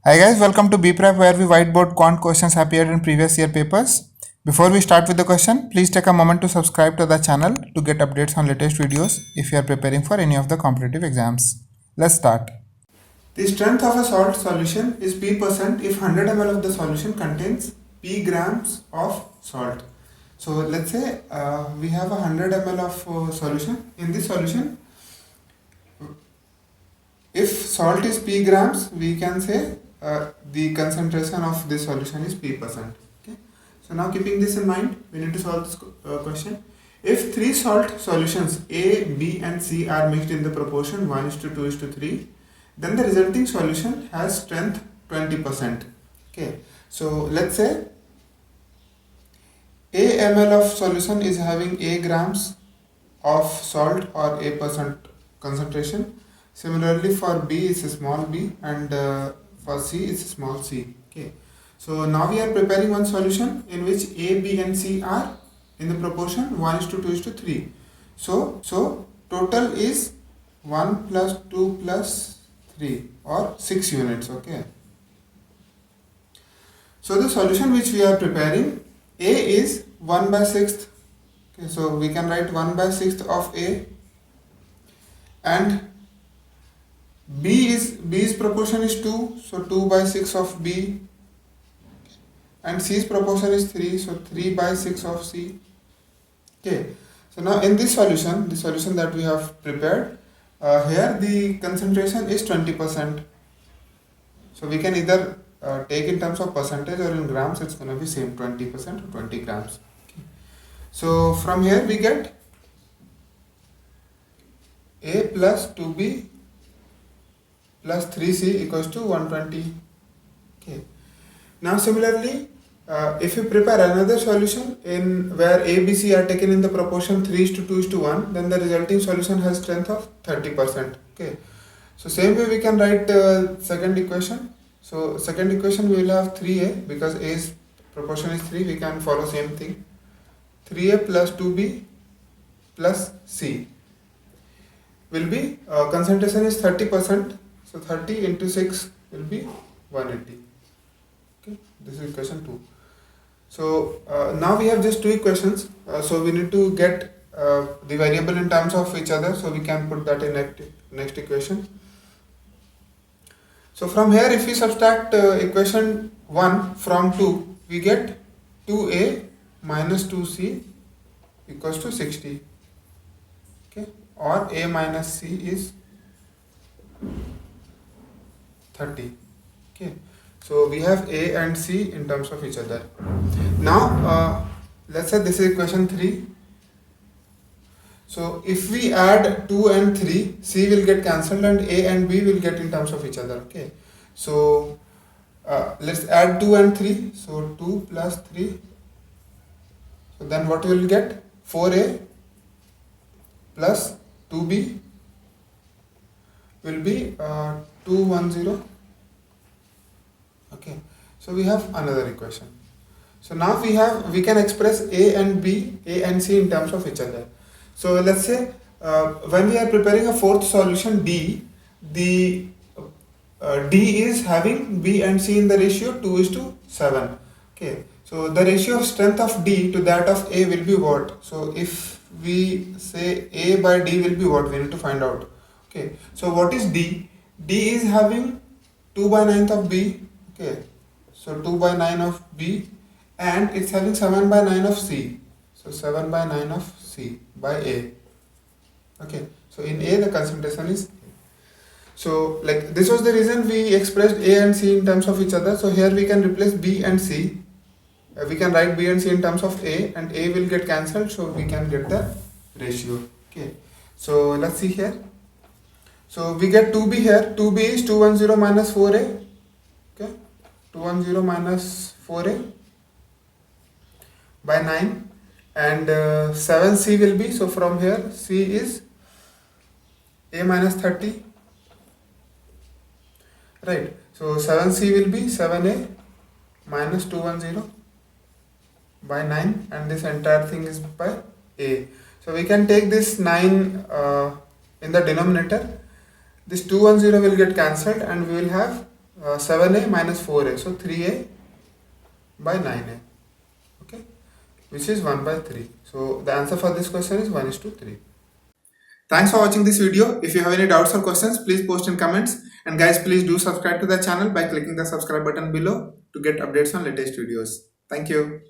Hi guys, welcome to BPrep where we whiteboard quant questions appeared in previous year papers. Before we start with the question, please take a moment to subscribe to the channel to get updates on latest videos if you are preparing for any of the competitive exams. Let's start. The strength of a salt solution is P% if 100 ml of the solution contains P grams of salt. So let's say we have 100 ml of solution. In this solution, if salt is P grams, we can say the concentration of this solution is P%. Okay. So now keeping this in mind, we need to solve this question. If three salt solutions A, B and C are mixed in the proportion 1:2:3, then the resulting solution has strength 20%. Okay. So let's say A ml of solution is having A grams of salt or A% concentration. Similarly for B it's a small b and for C it's a small c. Okay. So now we are preparing one solution in which A, B and C are in the proportion 1:2:3. So total is 1 plus 2 plus 3 or 6 units. Okay. So the solution which we are preparing, A is 1/6. Okay, so we can write 1/6 of A, and B's proportion is 2, so 2/6 of B, and C's proportion is 3, so 3/6 of C. Okay, so now in this solution, the solution that we have prepared, here the concentration is 20%. So we can either take in terms of percentage or in grams, it's going to be same 20% or 20 grams. Okay. So from here we get A plus 2B plus 3C equals to 120. Okay. Now similarly, if you prepare another solution in where A, B, C are taken in the proportion 3:2:1, then the resulting solution has strength of 30%. Okay. So same way we can write second equation. So second equation we will have 3A, because A's proportion is 3, we can follow same thing. 3A plus 2B plus C will be concentration is 30%. So 30 into 6 will be 180. Okay, this is equation 2. So now we have just two equations. So we need to get the variable in terms of each other. So we can put that in next equation. So from here, if we subtract equation 1 from 2, we get 2A minus 2C equals to 60. Okay, or A minus C is 30. Okay, so we have A and C in terms of each other. Now let's say this is equation 3. So if we add 2 and 3, C will get cancelled and A and B will get in terms of each other. Okay, so let's add 2 and 3. So 2 plus 3. So then what we will get? 4A plus 2B will be 210. Okay, so we have another equation. So now we can express A and B, A and C in terms of each other. So let's say when we are preparing a fourth solution D, the D is having B and C in the ratio 2:7. Okay, so the ratio of strength of D to that of A will be what? So if we say A by D will be what, we need to find out. Okay, so what is D? D is having 2/9 of B. Okay, so 2/9 of B, and it's having 7/9 of C. So 7/9 of C by A. Okay, so in A the concentration is. So like this was the reason we expressed A and C in terms of each other. So here we can replace B and C. We can write B and C in terms of A, and A will get cancelled, so we can get the ratio. Okay, so let's see here. So we get 2B here. 2B is 210 minus 4A. Okay, 210 minus 4A by 9, and 7C will be, so from here C is A minus 30. Right, so 7C will be 7A minus 210 by 9, and this entire thing is by A. So we can take this 9 in the denominator. This 210 will get cancelled and we will have 7a minus 4a, so 3a by 9a, okay, which is 1 by 3. So the answer for this question is 1:3. Thanks for watching this video. If you have any doubts or questions, please post in comments. And guys, please do subscribe to the channel by clicking the subscribe button below to get updates on latest videos. Thank you.